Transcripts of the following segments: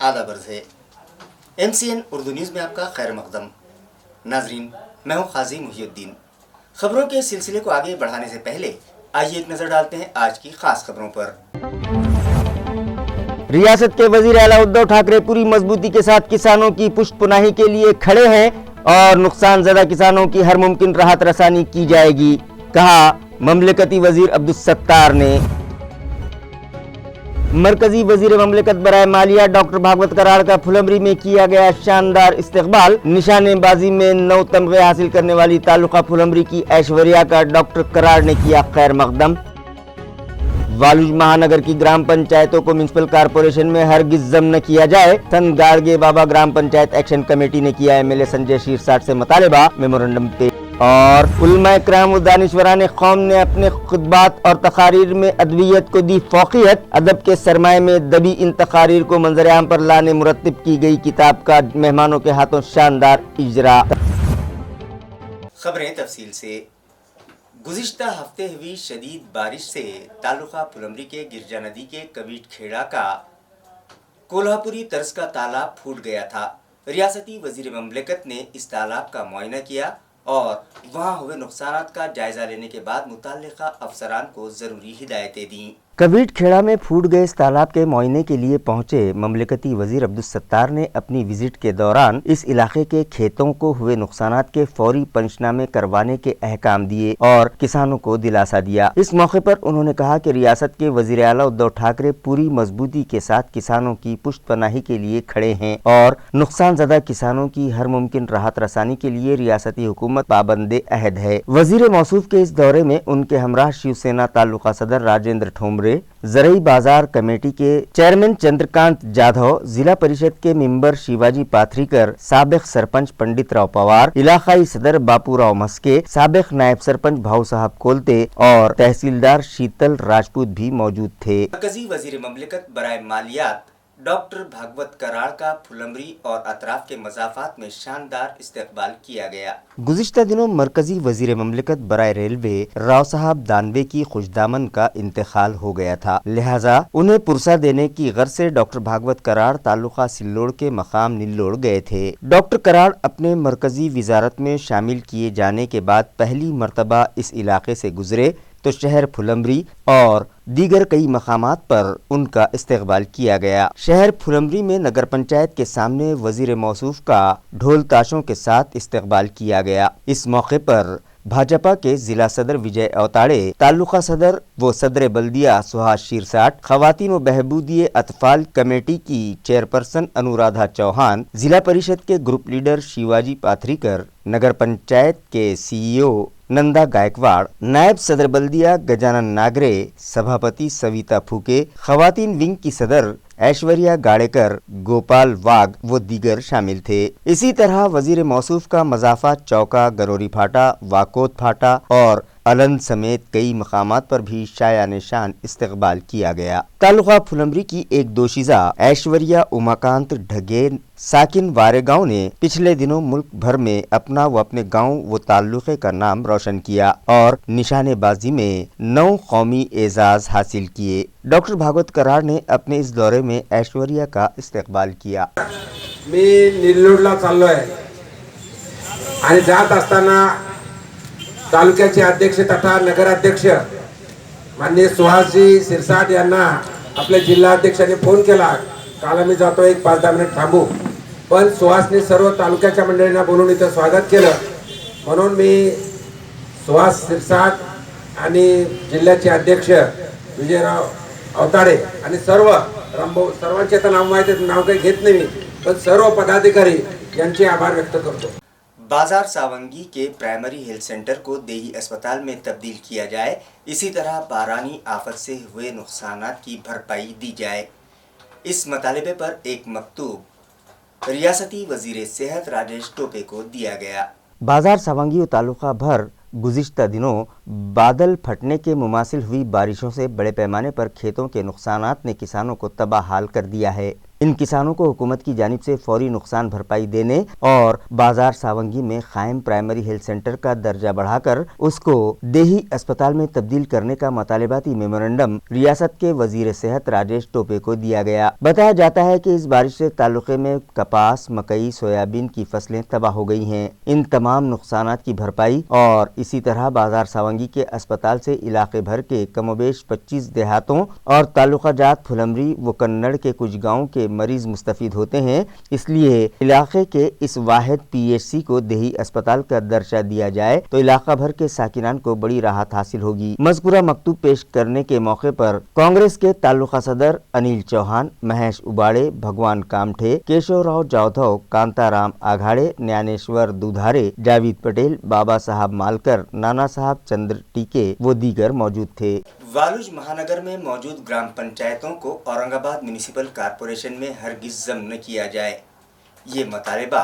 आदाब अर्ज़ है। MCN उर्दू न्यूज़ में आपका खैर मकदम। नाजरीन, मैं हूँ काजी मुहियुद्दीन। खबरों के सिलसिले को आगे बढ़ाने से पहले आइए एक नज़र डालते हैं आज की खास खबरों पर। रियासत के वजीर आला उद्धव ठाकरे पूरी मजबूती के साथ किसानों की पुष्टपनाही के लिए खड़े हैं और नुकसान ज़दा किसानों की हर मुमकिन राहत रसानी की जाएगी, कहा ममलकती वजीर अब्दुल सत्तार ने। मरकजी वजीर ममलकत बराए मालिया डॉक्टर भागवत कराड़ का फुलंबरी में किया गया शानदार इस्तकबाल। निशानेबाजी में 9 तमगे हासिल करने वाली तालुका फुलंबरी की ऐश्वर्या का डॉक्टर कराड़ ने किया खैर मकदम। वालूज महानगर की ग्राम पंचायतों को म्युनिसिपल कारपोरेशन में हरगिज जम न किया जाए, संत गाड़गे बाबा ग्राम पंचायत एक्शन कमेटी ने किया MLA संजय शीरसाट से मुतालिबा, मेमोरेंडम पे। और उलमा इकराम व दानिशवरान कौम ने अपने खुतबात और तकारीर में अदवियत को दी फौकियत। अदब के सरमाए में दबी इन तकारीर को मंजर आम पर लाने मुरत्तिब की गई किताब का मेहमानों के हाथों शानदार इजरा। खबरें तफसील से। गुज़िश्ता हफ्ते हुई शदीद बारिश से तालुका फुलंबरी के गिरजा नदी के कबीट खेड़ा का कोल्हापुरी तर्ज का तालाब फूट गया था। रियासती वजीर ममलकत ने इस तालाब का मुआयना किया और वहां हुए नुकसानात का जायजा लेने के बाद मुताल्लिका अफसरान को जरूरी हिदायतें दी। कबीट खेड़ा में फूट गए इस तालाब के मुआयने के लिए पहुंचे ममलकती वजीर अब्दुल सत्तार ने अपनी विजिट के दौरान इस इलाके के खेतों को हुए नुकसानात के फौरी पंचनामे करवाने के अहकाम दिए और किसानों को दिलासा दिया। इस मौके पर उन्होंने कहा कि रियासत के वजीर आला उद्धव ठाकरे पूरी मजबूती के साथ किसानों की पुष्टपनाही के लिए खड़े हैं और नुकसान ज़दा किसानों की हर मुमकिन राहत रसानी के लिए रियासती हुकूमत पाबंद अहद है। वजीर मौसूफ के इस दौरे में उनके हमराह शिवसेना तालुका सदर राजेंद्र ठोमरे, जरई बाजार कमेटी के चेयरमैन चंद्रकांत जाधव, जिला परिषद के मेंबर शिवाजी पाथरीकर, साबिक सरपंच पंडित राव पवार, इलाकाई सदर बापूराव मस्के, साबिक नायब सरपंच भाऊ साहब कोलते और तहसीलदार शीतल राजपूत भी मौजूद थे। मरकजी वजीर ममलकत बराए मालियात डॉक्टर भागवत कराड़ का फुलंबरी और अतराफ के मज़ाफात में शानदार इस्तकबाल किया गया। गुज़िश्ता दिनों मरकजी वजीर ममलकत बराए रेलवे राव साहब दानवे की खुशदामन का इंतकाल हो गया था, लिहाजा उन्हें पुरसा देने की गर्ज से डॉक्टर भागवत कराड़ तालुका सिल्लोड़ के मकाम निल्लोड़ गए थे। डॉक्टर कराड़ अपने मरकजी विजारत में शामिल किए जाने के बाद पहली मरतबा इस इलाके से गुजरे तो शहर फुलंबरी और दीगर कई मकामात पर उनका इस्तकबाल किया गया। शहर फुलंबरी में नगर पंचायत के सामने वजीर मौसूफ का ढोल ताशों के साथ इस्तकबाल किया गया। इस मौके पर भाजपा के जिला सदर विजय अवताड़े, तालुका सदर व सदर बल्दिया सुहास शीरसाट, खवातीन व बहबूदिये अतफाल कमेटी की चेयरपर्सन अनुराधा चौहान, जिला परिषद के ग्रुप लीडर शिवाजी पाथरीकर, नगर पंचायत के CEO नंदा गायकवाड़, नायब सदर बल्दिया गजानन नागरे, सभापति सविता फूके, खवातीन विंग की सदर ऐश्वर्या गाड़ेकर, गोपाल वाघ व दीगर शामिल थे। इसी तरह वजीर मौसूफ का मज़ाफा चौका, गरोरी फाटा, वाकोत फाटा और अलंद समेत कई मकामात पर भी शाया निशान इस्तकबाल किया गया। तालुका फुलंबरी की एक दोशीज़ा ऐश्वर्या उमाकांत ढगेन साकिन वारेगांव ने पिछले दिनों मुल्क भर में अपना व अपने गांव व ताल्लुक़े का नाम रोशन किया और निशानेबाजी में 9 कौमी एजाज हासिल किए। डॉक्टर भागवत कराड़ ने अपने इस दौरे में ऐश्वर्या का इस्तकबाल किया। मी निल्लोडला चाललोय आणि जात असताना तालुक्याचे अध्यक्ष तथा नगराध्यक्ष माननीय सुहासजी शिरसाट यांना आपल्या जिल्हा अध्यक्षाने फोन केला, काल आम्ही जातो 5-10 मिनिट थांबू, पण सुहासने सर्व तालुक्याच्या मंडळींना बोलून इथं स्वागत केलं। म्हणून मी सुहास शिरसाट आणि जिल्ह्याचे अध्यक्ष विजयराव अवताडे आणि सर्वांचे तर नाव माहिती आहे, नाव काही घेत नाही मी, पण सर्व पदाधिकारी यांचे आभार व्यक्त करतो। बाजार सावंगी के प्राइमरी हेल्थ सेंटर को देही अस्पताल में तब्दील किया जाए, इसी तरह बारानी आफत से हुए नुकसानात की भरपाई दी जाए। इस मतालिबे पर एक मकतूब रियासती वजीर सेहत राजेश टोपे को दिया गया। बाजार सावंगी और तालुका भर गुज़िश्ता दिनों बादल फटने के मुमासिल हुई बारिशों से बड़े पैमाने पर खेतों के नुकसानात ने किसानों को तबाह हाल कर दिया है। इन किसानों को हुकूमत की जानिब से फौरी नुकसान भरपाई देने और बाजार सावंगी में कायम प्राइमरी हेल्थ सेंटर का दर्जा बढ़ाकर उसको देही अस्पताल में तब्दील करने का मुतालिबाती मेमोरेंडम रियासत के वजीर सेहत राजेश टोपे को दिया गया। बताया जाता है कि इस बारिश से तालुके में कपास, मकई, सोयाबीन की फसलें तबाह हो गई हैं। इन तमाम नुकसानात की भरपाई और इसी तरह बाजार सावंगी के अस्पताल से इलाके भर के कमोबेश 25 देहातों और तालुका जात फुलमरी व कन्नड़ के कुछ गाँव के मरीज मुस्तफीद होते हैं। इसलिए इलाके के इस वाहिद PHC को देही अस्पताल का दर्जा दिया जाए तो इलाका भर के साकिनान को बड़ी राहत हासिल होगी। मज़कूरा मकतूब पेश करने के मौके पर कांग्रेस के तालुका सदर अनिल चौहान, महेश उबाड़े, भगवान कामठे, केशव राव जाधव, कांताराम आघाड़े, ज्ञानेश्वर दुधारे, जावेद पटेल, बाबा साहब मालकर, नाना साहब चंद्र टीके वो दीगर मौजूद थे। वालुज महानगर में मौजूद ग्राम पंचायतों को औरंगाबाद म्युनिसिपल कॉरपोरेशन में हरगिज जम न किया जाए, ये मुतालिबा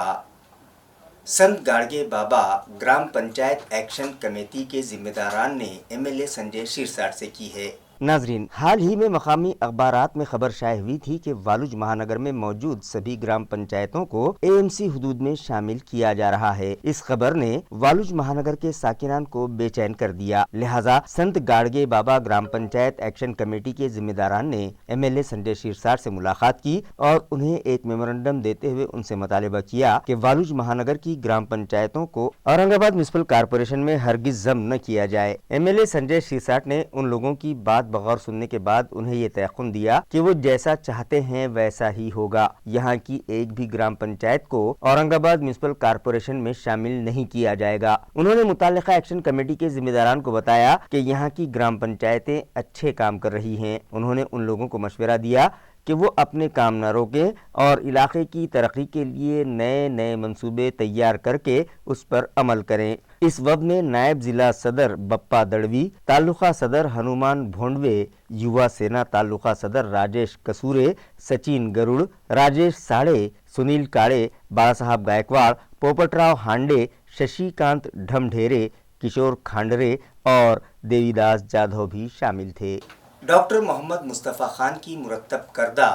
संत गाड़गे बाबा ग्राम पंचायत एक्शन कमेटी के जिम्मेदारान ने MLA संजय शिरसाट से की है। नाजरीन, हाल ही में मकामी अखबारात में खबर शाये हुई थी कि वालुज महानगर में मौजूद सभी ग्राम पंचायतों को AMC हुदूद में शामिल किया जा रहा है। इस खबर ने वालुज महानगर के साकिनान को बेचैन कर दिया। लिहाजा संत गाड़गे बाबा ग्राम पंचायत एक्शन कमेटी के जिम्मेदारान ने MLA संजय शिरसाट से मुलाकात की और उन्हें एक मेमोरेंडम देते हुए उनसे मुतालिबा किया कि वालुज महानगर की ग्राम पंचायतों को औरंगाबाद म्युनिसिपल कॉरपोरेशन में हरगिज जम न किया जाए। MLA संजय शिरसाट ने उन लोगों की बात बगौर सुनने के बाद उन्हें ये तयक़ुन दिया कि वो जैसा चाहते हैं वैसा ही होगा। यहाँ की एक भी ग्राम पंचायत को औरंगाबाद म्युनिसिपल कॉरपोरेशन में शामिल नहीं किया जाएगा। उन्होंने मुताल्लिका एक्शन कमेटी के जिम्मेदारान को बताया कि यहाँ की ग्राम पंचायतें अच्छे काम कर रही हैं। उन्होंने उन लोगों को मशवरा दिया कि वो अपने काम न रोकें और इलाके की तरक्की के लिए नए नए मंसूबे तैयार करके उस पर अमल करें। इस वक्त में नायब जिला सदर बप्पा दड़वी, तालुका सदर हनुमान भोंडवे, युवा सेना तालुका सदर राजेश कसूरे, सचिन गरुड़, राजेश साड़े, सुनील काड़े, बाला साहब गायकवाड़, पोपटराव हांडे, शशिकांत ढमढेरे, किशोर खांडरे और देवीदास जाधव भी शामिल थे। डॉक्टर मोहम्मद मुस्तफ़ा खान की मुरत्तब करदा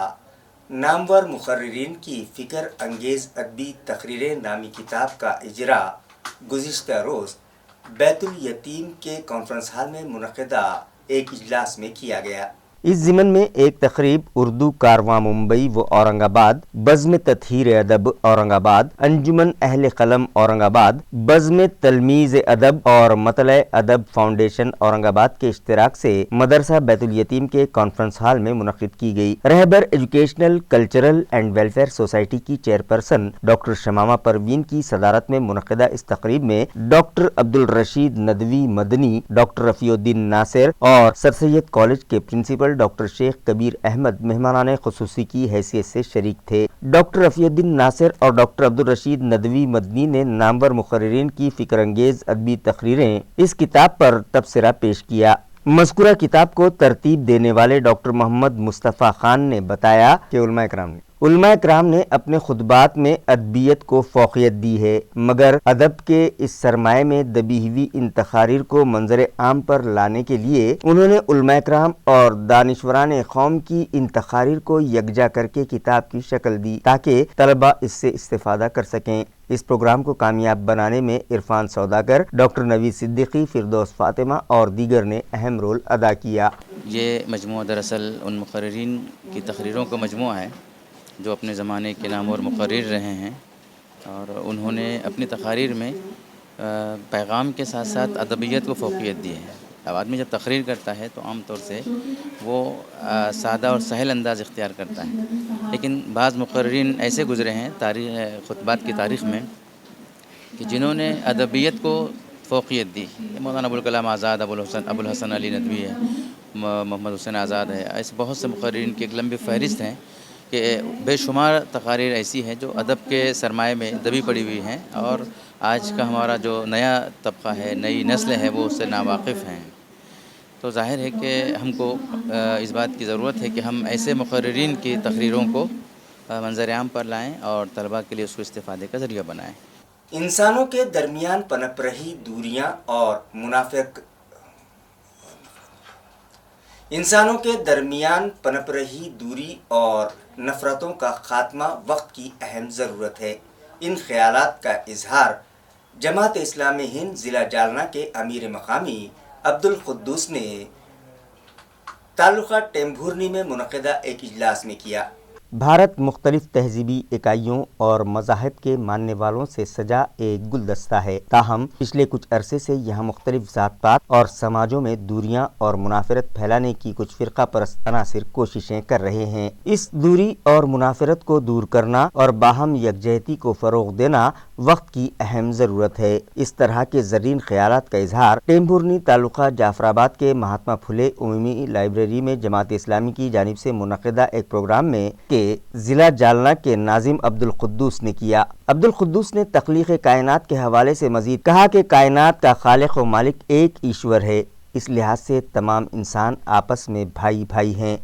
नामवर मुकर्रिरीन की फ़िक्र अंगेज़ अदबी तकरीरें नामी किताब का इजरा गुज़िश्ता रोज़ बैतुल यतीम के कॉन्फ्रेंस हॉल में मुनक़िदा एक इजलास में किया गया। इस ज़िमन में एक तकरीब उर्दू कारवां मुंबई व औरंगाबाद, बज़्म तत्हीर अदब औरंगाबाद, अंजुमन अहले कलम औरंगाबाद, बज़्म तलमीज़ अदब और मतले अदब फाउंडेशन औरंगाबाद के इश्तिराक से मदरसा बैतुल यतीम के कॉन्फ्रेंस हॉल में मुनक़िद की गई। Rahbar educational, cultural and welfare society की चेयरपर्सन डॉक्टर शमामा परवीन की सदारत में मुनक़िदा इस तकरीब में डॉक्टर अब्दुल रशीद नदवी मदनी, डॉक्टर रफ़ीउद्दीन नासिर और सर सैयद कॉलेज के प्रिंसिपल डॉक्टर शेख कबीर अहमद मेहमानाने खुसूसी की हैसियत से शरीक थे। डॉक्टर रफ़ीउद्दीन नासिर और डॉक्टर अब्दुल रशीद नदवी मदनी ने नामवर मुकर्रिरीन की फ़िक्रअंगेज़ अदबी तकरीरें इस किताब पर तबसरा पेश किया। मज़कूरा किताब को तरतीब देने वाले डॉक्टर मोहम्मद मुस्तफ़ा खान ने बताया कि उलमा कराम ने अपने खुतबात में अदबियत को फ़ौक़ियत दी है, मगर अदब के इस सरमाए में दबी हुई इन तक़ारीर को मंजर आम पर लाने के लिए उन्होंने उलमा कराम और दानिशवरान कौम की इन तक़ारीर को यकजा करके किताब की शक्ल दी ताकि तलबा इससे इस्तिफ़ादा कर सकें। इस प्रोग्राम को कामयाब बनाने में इरफान सौदागर, डॉक्टर नवीद सिद्दीकी, फिरदौस फातिमा और दीगर ने अहम रोल अदा किया। ये मजमूआ दरअसल उन मुक़र्रिरीन की तक़रीरों का मजमूआ है जो अपने ज़माने के नामवर मुक़र्रिर रहे हैं और उन्होंने अपनी तक़ारीर में पैगाम के साथ साथ अदबियत को फ़ौक़ियत दी है। अब आदमी जब तक़रीर करता है तो आम तौर से वो सादा और सहल अंदाज़ इख्तियार करता है, लेकिन बाज़ मुक़र्रिरीन ऐसे गुज़रे हैं तारीख़ खुतबात की तारीख़ में कि जिन्होंने अदबियत को फ़ौक़ियत दी। मौलाना अबुल कलाम आज़ाद, अबुल हसन अली नदवी है, मोहम्मद हुसैन आज़ाद है, ऐसे बहुत से मुक़र्रिरीन की एक लंबी फ़हरिस्त हैं कि बेशुमार तक़ारीर ऐसी हैं जो अदब के सरमाए में दबी पड़ी हुई हैं और आज का हमारा जो नया तबक़ा है, नई नस्ल है, वो उससे नावाकिफ़ हैं। तो ज़ाहिर है कि हमको इस बात की ज़रूरत है कि हम ऐसे मुक़र्रिरीन की तक़रीरों को मंज़र आम पर लाएँ और तलबा के लिए उसको इस्तिफ़ादे का ज़रिया बनाएँ। इंसानों के दरमियान पनप रही दूरियां और इंसानों के दरमियान पनप रही दूरी और नफरतों का खात्मा वक्त की अहम ज़रूरत है। इन ख्यालात का इजहार जमात इस्लामी हिंद ज़िला जालना के अमीर मकामी अब्दुल कुद्दूस ने तालुका टेम्भुरनी में मुनक़िदा एक इजलास में किया। भारत मुख्तलिफ तहजीबी इकाइयों और मज़ाहिब के मानने वालों से सजा एक गुलदस्ता है। ताहम पिछले कुछ अरसे से यहाँ मुख्तलिफ ज़ात पात और समाजों में दूरियाँ और मुनाफरत फैलाने की कुछ फ़िरका परस्त अनासिर कोशिशें कर रहे हैं। इस दूरी और मुनाफरत को दूर करना और बाहम यकजहती को फ़रोग़ देना वक्त की अहम ज़रूरत है। इस तरह के ज़रीन ख्यालात का इजहार टेम्भुरनी तालुका जाफराबाद के महात्मा फुले उमूमी लाइब्रेरी में जमात इस्लामी की जानिब से मुनक़िदा एक प्रोग्राम में ज़िला जालना के नाजिम अब्दुल कुद्दूस ने किया। अब्दुल कुद्दूस ने तख्लीक़ कायनात के हवाले से मज़ीद कहा कि कायनात का खालिक व मालिक एक ईश्वर है। इस लिहाज से तमाम इंसान आपस में भाई भाई हैं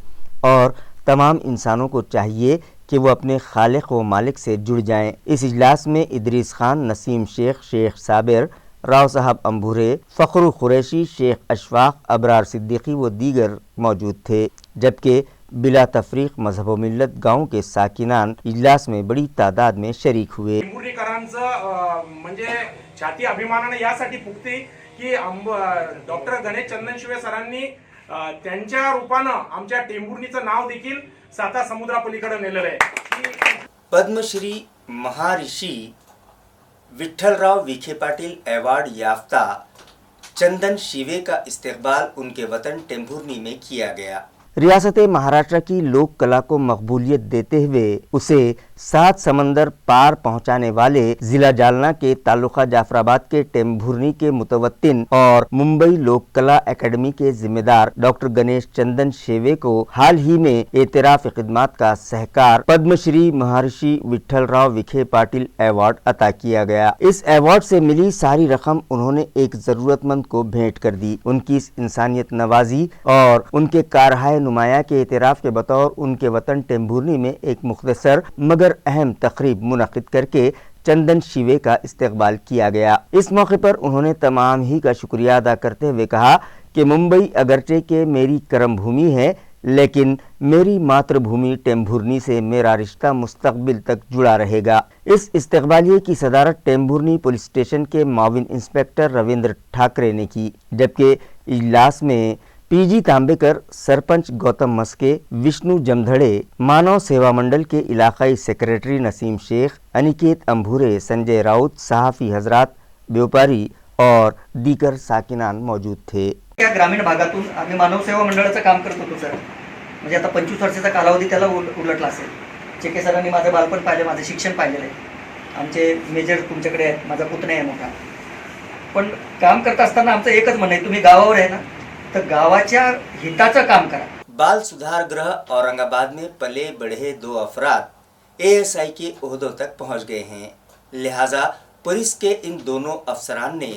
और तमाम इंसानों को चाहिए कि वो अपने खालिक व मालिक से जुड़ जाएं। इस इजलास में इदरीस खान, नसीम शेख, शेख साबिर, राव साहब अंबूरे, फ़ख्रू कुरैशी, शेख अशफाक, अबरार सिद्दीकी व दीगर मौजूद थे। जबकि बिला तफरीक मजहब व मिल्लत गाँव के साकिनान इजलास में बड़ी तादाद में शरीक हुए। टेंभुर्णीकरांचं म्हणजे छाती अभिमानाने यासाठी फुगते की डॉक्टर गणेश चंदनशिवे सरांनी त्यांच्या रूपानं आमच्या टेंभुर्णीचं नाव देखील साता समुद्रापलीकडे नेलेलं आहे। पद्मश्री महाऋषि विठ्ठलराव विखे पाटिल अवार्ड याफ्ता चंदन शिवे का इस्तकबाल उनके वतन टेंभुर्नी में किया गया। रियासत महाराष्ट्र की लोक कला को मकबूलियत देते हुए उसे 7 समंदर पार पहुंचाने वाले जिला जालना के तालुका जाफराबाद के टेम्भुरनी के मुतवत्तिन और मुंबई लोक कला एकेडमी के जिम्मेदार डॉक्टर गणेश चंदन शेवे को हाल ही में एतराफ खिदमत का सहकार पद्मश्री महर्षि विठ्ठलराव विखे पाटिल अवार्ड अता किया गया। इस अवार्ड से मिली सारी रकम उन्होंने एक जरूरतमंद को भेंट कर दी। उनकी इस इंसानियत नवाजी और उनके कारहाय नुमाया के एतराफ़ के बतौर उनके वतन टेम्भुरनी में एक मुख्तसर मगर अहम तकरीब मुनक़िद करके चंदन शिवे का इस्तकबाल किया गया। इस मौके पर उन्होंने तमाम ही का शुक्रिया अदा करते हुए कहा कि मुंबई अगरचे के मेरी कर्म भूमि है, लेकिन मेरी मातृभूमि टेम्भुरनी से मेरा रिश्ता मुस्तकबिल तक जुड़ा रहेगा। इस इस्तकबालिये की सदारत टेम्भुरनी पुलिस स्टेशन के माविन इंस्पेक्टर रविंद्र ठाकरे ने की। जबकि इजलास में पीजी तांबेकर, सरपंच गौतम मस्के, विष्णु जमधड़े, मानव सेवा मंडल के इलाकाई सेक्रेटरी नसीम शेख, अनिकेत अंभूरे, संजय राउत, सहाफ़ी हजरात, व्यापारी और दीगर साकिनान मौजूद थे। या ग्रामीण भागातून आम्ही मानव सेवा मंडळाचं काम करत होतो सर। म्हणजे आता 25 वर्षाचा कालावधी त्याला उलटला असेल। चेके सरांनी माझं बालपण पाहिलं, माझं शिक्षण पाहिलेलं आहे। आमचे मेजर तुमच्याकडे आहेत, माझा पुतण्या आहे मोठा। पण काम करत असताना आमचं एकच म्हणणं आहे, तुम्ही गावावर आहे ना तो गावाच्या हिताचं काम करा। बाल सुधार गृह औरंगाबाद में पले बढ़े 2 अफराद ASI के ओहदों तक पहुंच गए हैं। लिहाजा पुलिस के इन दोनों अफसरान ने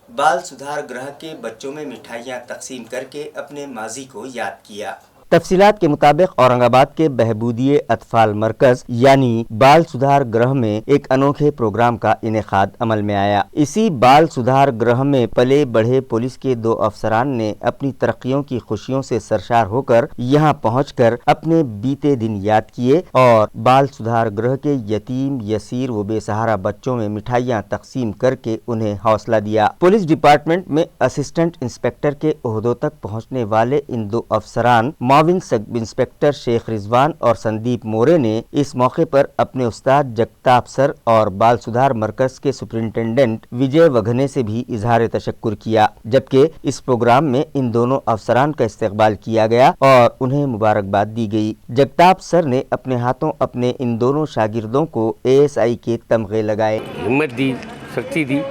बाल सुधार गृह के बच्चों में मिठाइयां तकसीम करके अपने माजी को याद किया। तफसीलात के मुताबिक औरंगाबाद के बहबूदिये अतफाल मरकज यानी बाल सुधार गृह में एक अनोखे प्रोग्राम का इनेकाद अमल में आया। इसी बाल सुधार गृह में पले बढ़े पुलिस के 2 अफसरान ने अपनी तरक्कियों की खुशियों से सरशार होकर यहाँ पहुंचकर अपने बीते दिन याद किए और बाल सुधार गृह के यतीम, यसीर व बेसहारा बच्चों में मिठाइयाँ तकसीम करके उन्हें हौसला दिया। पुलिस डिपार्टमेंट में असिस्टेंट इंस्पेक्टर के ओहदों तक पहुँचने वाले इन 2 अफसरान माविन सब इंस्पेक्टर शेख रिजवान और संदीप मोरे ने इस मौके पर अपने उस्ताद जगताप सर और बाल सुधार मरकज के सुपरिंटेंडेंट विजय वघने से भी इजहार तशक्कुर किया। जबकि इस प्रोग्राम में इन दोनों अफसरान का इस्तकबाल किया गया और उन्हें मुबारकबाद दी गई। जगताप सर ने अपने हाथों अपने इन दोनों शागिर्दों को ASI के तमगे लगाए। हिम्मत दी, शक्ति दी।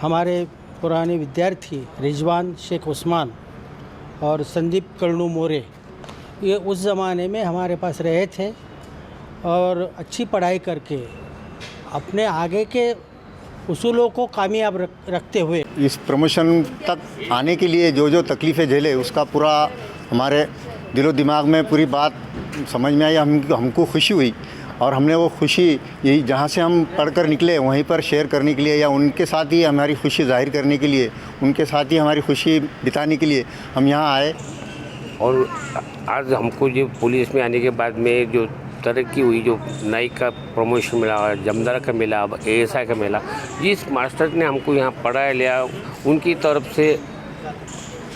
हमारे पुराने विद्यार्थी रिजवान शेख उस्मान और संदीप कर्णू मोरे ये उस ज़माने में हमारे पास रहे थे और अच्छी पढ़ाई करके अपने आगे के उसूलों को कामयाब रखते हुए इस प्रमोशन तक आने के लिए जो जो तकलीफ़ें झेले उसका पूरा हमारे दिलो दिमाग में पूरी बात समझ में आई। हमको खुशी हुई और हमने वो खुशी यही जहाँ से हम पढ़कर निकले वहीं पर शेयर करने के लिए या उनके साथ ही हमारी खुशी जाहिर करने के लिए, उनके साथ ही हमारी खुशी बिताने के लिए हम यहाँ आए। और आज हमको जो पुलिस में आने के बाद में जो तरक्की हुई, जो नाइक का प्रमोशन मिला, जमदार का मिला, ASI का मिला, जिस मास्टर ने हमको यहाँ पढ़ाया लिया, उनकी तरफ से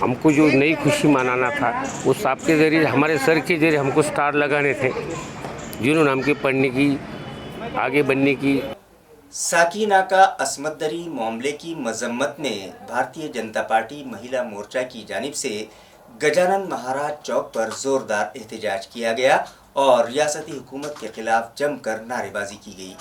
हमको जो नई खुशी मनाना था, उस आपके ज़रिए, हमारे सर के ज़रिए हमको स्टार लगाने थे, जिन्होंने हमके पढ़ने की, आगे बढ़ने की। साकीना का असमत दरी मामले की मजम्मत में भारतीय जनता पार्टी महिला मोर्चा की जानिब से गजानन महाराज चौक पर जोरदार एहतजाज किया गया और रियासती हुकूमत के खिलाफ जमकर नारेबाजी की गई।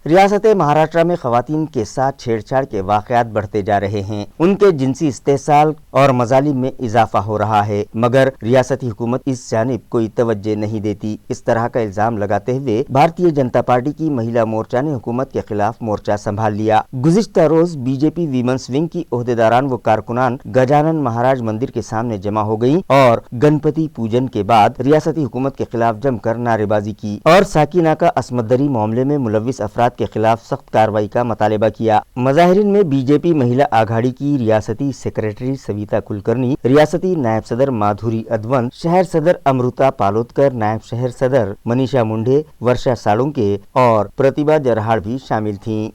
रियासत महाराष्ट्र में खवातीन के साथ छेड़छाड़ के वाक़यात बढ़ते जा रहे हैं। उनके जिनसी इस्तेसाल और मजालिम में इजाफा हो रहा है, मगर रियासती हुकूमत इस जानिब कोई तवज्जो नहीं देती। इस तरह का इल्जाम लगाते हुए भारतीय जनता पार्टी की महिला मोर्चा ने हुकूमत के खिलाफ मोर्चा संभाल लिया। गुज़िश्ता रोज बीजेपी वीमेंस विंग की ओहदेदारान व कारकुनान गजानन महाराज मंदिर के सामने जमा हो गयी और गणपति पूजन के बाद रियासती हुकूमत के खिलाफ जमकर नारेबाजी की और साकीना का असमत दरी मामले में मुलविस अफराद के खिलाफ सख्त कार्रवाई का मुतालबा किया। मज़ाहिरीन में बीजेपी महिला आघाड़ी की रियासती सेक्रेटरी सविता कुलकर्णी, रियासती नायब सदर माधुरी अदवंत, शहर सदर अमृता पालोदकर, नायब शहर सदर मनीषा मुंडे, वर्षा सालुंके और प्रतिभा जरहाड़ भी शामिल थीं।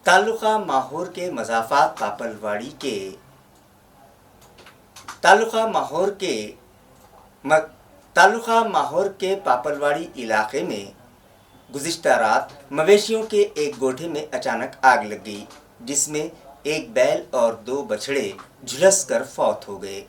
तालुका माहौर के मज़ाफ़ात तालुका माहौर के पापलवाड़ी इलाके में गुज़िश्ता रात मवेशियों के एक गोठे में अचानक आग लग गई, जिसमें एक बैल और 2 बछड़े झुलस कर फौत हो गए।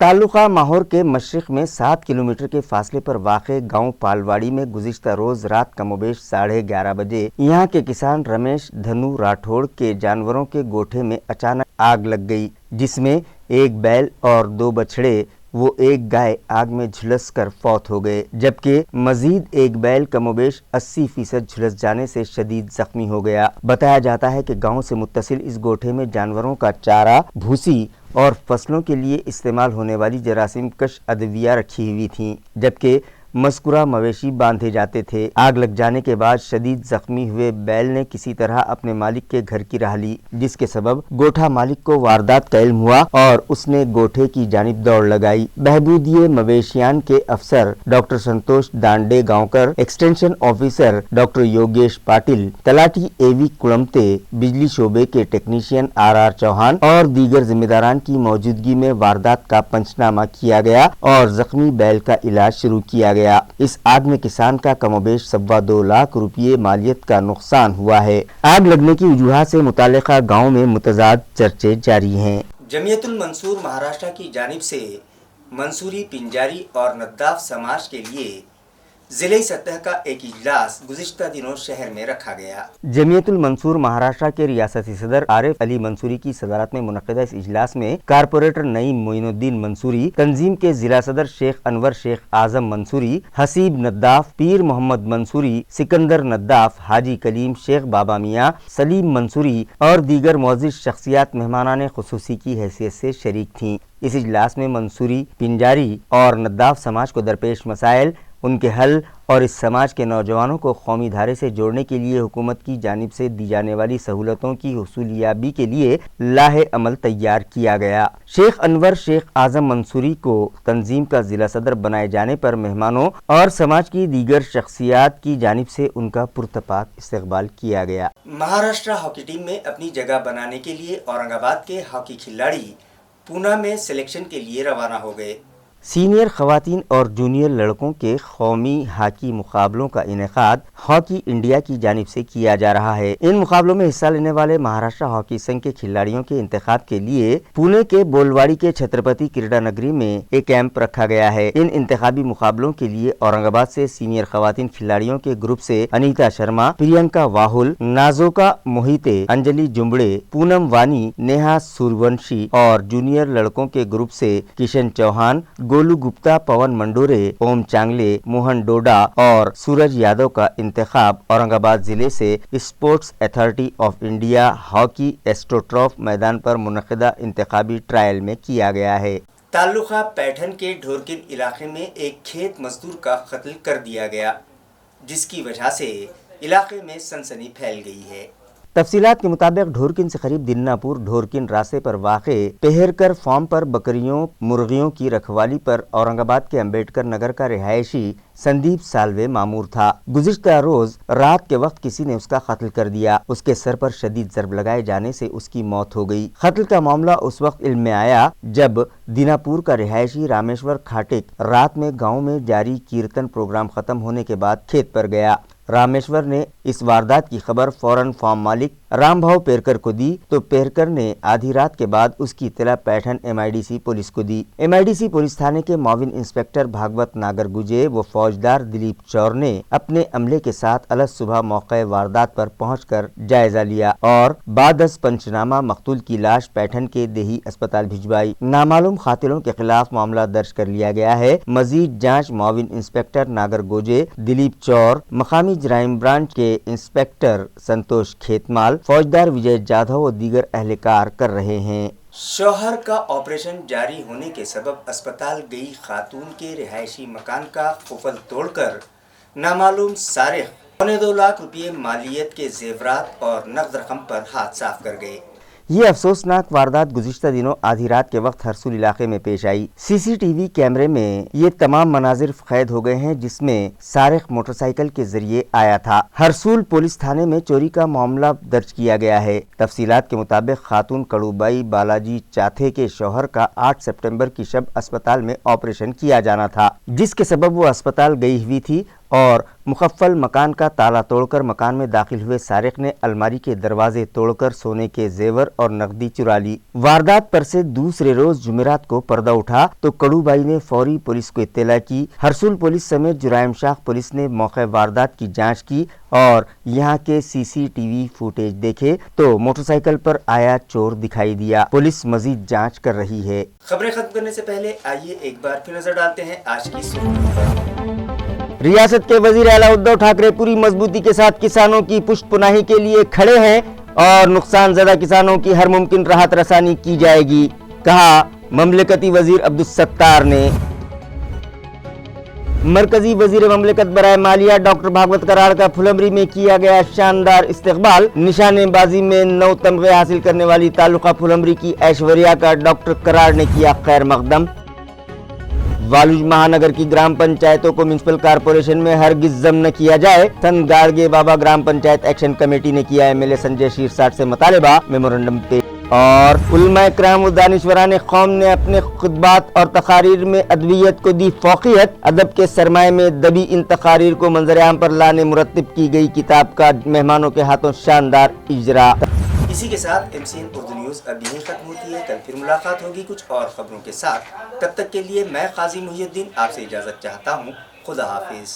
तालुका माहौर के मशरिक में 7 किलोमीटर के फासले पर वाक़े गांव पालवाड़ी में गुज़िश्ता रोज रात कमोबेश 11:30 बजे यहाँ के किसान रमेश धनु राठौड़ के जानवरों के गोठे में अचानक आग लग गई, जिसमें एक बैल और 2 बछड़े वो एक गाय आग में झुलस कर फौत हो गए, जबकि मजीद एक बैल कमोबेश 80% झुलस जाने से शदीद जख्मी हो गया। बताया जाता है कि गांव से मुत्तसिल इस गोठे में जानवरों का चारा, भूसी और फसलों के लिए इस्तेमाल होने वाली जरासीम कश अद्विया रखी हुई थीं, जबकि मस्कुरा मवेशी बांधे जाते थे। आग लग जाने के बाद शदीद जख्मी हुए बैल ने किसी तरह अपने मालिक के घर की राह ली, जिसके सबब गोठा मालिक को वारदात का इल्म हुआ और उसने गोठे की जानिब दौड़ लगाई। बहबूदिये मवेशियान के अफसर डॉक्टर संतोष दांडे Gaonkar, extension officer doctor Yogesh Patil, talati AV कुलमते, बिजली शोबे के टेक्नीशियन RR चौहान और दीगर जिम्मेदारान की मौजूदगी में वारदात का पंचनामा किया गया और जख्मी बैल का इलाज शुरू किया गया। इस आग में किसान का कमोबेश 2.25 लाख रुपये मालियत का नुकसान हुआ है। आग लगने की वजूहात से मुतालिका गांव में मुतजाद चर्चे जारी हैं। जमियतुल मंसूर महाराष्ट्र की जानिब से मंसूरी, पिंजारी और नद्दाफ समाज के लिए जिले सतह का एक इजलास गुज़िश्ता दिनों शहर में रखा गया। जमियतुल मंसूर महाराष्ट्र के रियासती सदर आरिफ अली मंसूरी की सदारत में मुनक़िदा इस इजलास में कारपोरेटर नईम मोइनुद्दीन मंसूरी, तंजीम के जिला सदर शेख अनवर शेख आजम मंसूरी, हसीब नद्दाफ, पीर मोहम्मद मंसूरी, सिकंदर नद्दाफ, हाजी कलीम, शेख बाबा मियाँ, सलीम मंसूरी और दीगर मौज़िज़ शख्सियात मेहमानाने खुसूसी की हैसियत से शरीक थीं। इस इजलास में मंसूरी, पिंजारी और नद्दाफ समाज को दरपेश मसाइल, उनके हल और इस समाज के नौजवानों को कौमी धारे से जोड़ने के लिए हुकूमत की जानिब से दी जाने वाली सहूलतों की हुसूलियाबी के लिए लाहे अमल तैयार किया गया। शेख अनवर शेख आजम मंसूरी को तंजीम का जिला सदर बनाए जाने पर मेहमानों और समाज की दीगर शख्सियात की जानिब से उनका पुरतपाक इस्तकबाल किया गया। महाराष्ट्र हॉकी टीम में अपनी जगह बनाने के लिए औरंगाबाद के हॉकी खिलाड़ी पूना में सिलेक्शन के लिए रवाना हो गए। सीनियर खवातीन और जूनियर लड़कों के कौमी हॉकी मुकाबलों का इनेकाद हॉकी इंडिया की जानिब से किया जा रहा है। इन मुकाबलों में हिस्सा लेने वाले महाराष्ट्र हॉकी संघ के खिलाड़ियों के इंतखाब के लिए पुणे के बोलवाड़ी के छत्रपति क्रीडा नगरी में एक कैंप रखा गया है। इन इंतखाबी मुकाबलों के लिए औरंगाबाद से सीनियर खवातीन खिलाड़ियों के ग्रुप से अनीता शर्मा, प्रियंका वाहुल, नाजोका मोहिते, अंजलि जुम्बड़े, पूनम वानी, नेहा सूर्यवंशी और जूनियर लड़कों के ग्रुप से किशन चौहान, गोलू गुप्ता, पवन मंडोरे, ओम चांगले, मोहन डोडा और सूरज यादव का इंतखाब औरंगाबाद जिले से sports authority of India hockey astroturf मैदान पर मुनक़िदा इंतखाबी ट्रायल में किया गया है। तालुका पैठन के ढोरकिन इलाके में एक खेत मजदूर का कत्ल कर दिया गया, जिसकी वजह से इलाके में सनसनी फैल गई है। तफसीलात के मुताबिक ढोरकिन से करीब दिन्नापुर ढोरकिन रास्ते पर वाक़े पेहरकर फार्म पर बकरियों मुर्गियों की रखवाली पर औरंगाबाद के अंबेडकर नगर का रिहायशी संदीप सालवे मामूर था। गुज़िश्ता रोज रात के वक्त किसी ने उसका कत्ल कर दिया। उसके सर पर शदीद ज़रब लगाए जाने से उसकी मौत हो गई। कत्ल का मामला उस वक्त इल्म में आया जब दीनापुर का रिहायशी रामेश्वर खाटिक रात में गाँव में जारी कीर्तन प्रोग्राम खत्म होने के बाद खेत पर गया। रामेश्वर ने इस वारदात की खबर फौरन फार्म मालिक रामभाव पेरकर को दी तो पेरकर ने आधी रात के बाद उसकी इत्तला पैठन MIDC पुलिस को दी। MIDC पुलिस थाने के माविन इंस्पेक्टर भागवत नागर गुजे व फौजदार दिलीप चौर ने अपने अमले के साथ अलग सुबह मौके वारदात पर पहुंचकर जायजा लिया और बादस पंचनामा मकतूल की लाश पैठन के देही अस्पताल भिजवाई। नामालूम कातिलों के खिलाफ मामला दर्ज कर लिया गया है। मजीद जाँच माविन इंस्पेक्टर नागर गोजे, दिलीप चौर, मकामी जराइम ब्रांच के इंस्पेक्टर संतोष खेतमाल, फौजदार विजय जाधव और दीगर अहलकार कर रहे हैं। शौहर का ऑपरेशन जारी होने के सबब अस्पताल गई खातून के रिहायशी मकान का कुफल तोड़कर नामालूम सारिक 2.25 लाख रुपये मालियत के जेवरात और नकद रकम पर हाथ साफ कर गए। ये अफसोसनाक वारदात गुज़िश्ता दिनों आधी रात के वक्त हरसूल इलाके में पेश आई। CCTV कैमरे में ये तमाम मनाजिर कैद हो गए हैं जिसमें सारिक मोटरसाइकिल के जरिए आया था। हरसूल पुलिस थाने में चोरी का मामला दर्ज किया गया है। तफसीलात के मुताबिक खातून कड़ूबाई बालाजी चाथे के शौहर का 8 सितंबर की शब अस्पताल में ऑपरेशन किया जाना था, जिसके सबब वो अस्पताल गई हुई थी और मुखफ़्फ़ल मकान का ताला तोड़कर मकान में दाखिल हुए सारिक ने अलमारी के दरवाजे तोड़कर सोने के जेवर और नकदी चुरा ली। वारदात पर से दूसरे रोज जुमेरात को पर्दा उठा तो कड़ूबाई ने फौरी पुलिस को इत्तला की। हरसूल पुलिस समेत जुराइम शाख पुलिस ने मौके वारदात की जांच की और यहाँ के CCTV फुटेज देखे तो मोटरसाइकिल पर आया चोर दिखाई दिया। पुलिस मजीद जाँच कर रही है। खबरें खत्म करने से पहले आइए एक बार फिर नजर डालते हैं आज की सुर्खियों पर। रियासत के वजीर आला उद्धव ठाकरे पूरी मजबूती के साथ किसानों की पुष्टपुनाही के लिए खड़े हैं और नुकसान ज़दा किसानों की हर मुमकिन राहत रसानी की जाएगी, कहा ममलकती वजीर अब्दुल सत्तार ने। मरकजी वजीर ममलकत बराए मालिया डॉक्टर भागवत कराड़ का फुलंबरी में किया गया शानदार इस्तकबाल। निशानेबाजी में 9 तमगे हासिल करने वाली तालुका फुलंबरी की ऐश्वर्या का डॉक्टर कराड़ ने किया खैर मकदम। वालूज महानगर की ग्राम पंचायतों को म्युनिसिपल कारपोरेशन में हरगिज जम न किया जाए, संत गाड़गे बाबा ग्राम पंचायत एक्शन कमेटी ने किया MLA संजय शीरसाट से मुतालिबा, मेमोरेंडम पे। और उलमा इकराम व दानिशवरान कौम ने अपने खुतबात और तकारीर में अदवियत को दी फौकियत। अदब के सरमाए में दबी इन तकारीर को मंजर-ए-आम पर लाने मुरत्तिब की गई किताब का मेहमानों के हाथों शानदार इजरा। इसी के साथ MCN उर्दू न्यूज़ अब यहीं खत्म होती है। कल फिर मुलाकात होगी कुछ और खबरों के साथ। तब तक के लिए मैं काजी मुहिउद्दीन आपसे इजाज़त चाहता हूँ। खुदा हाफिज।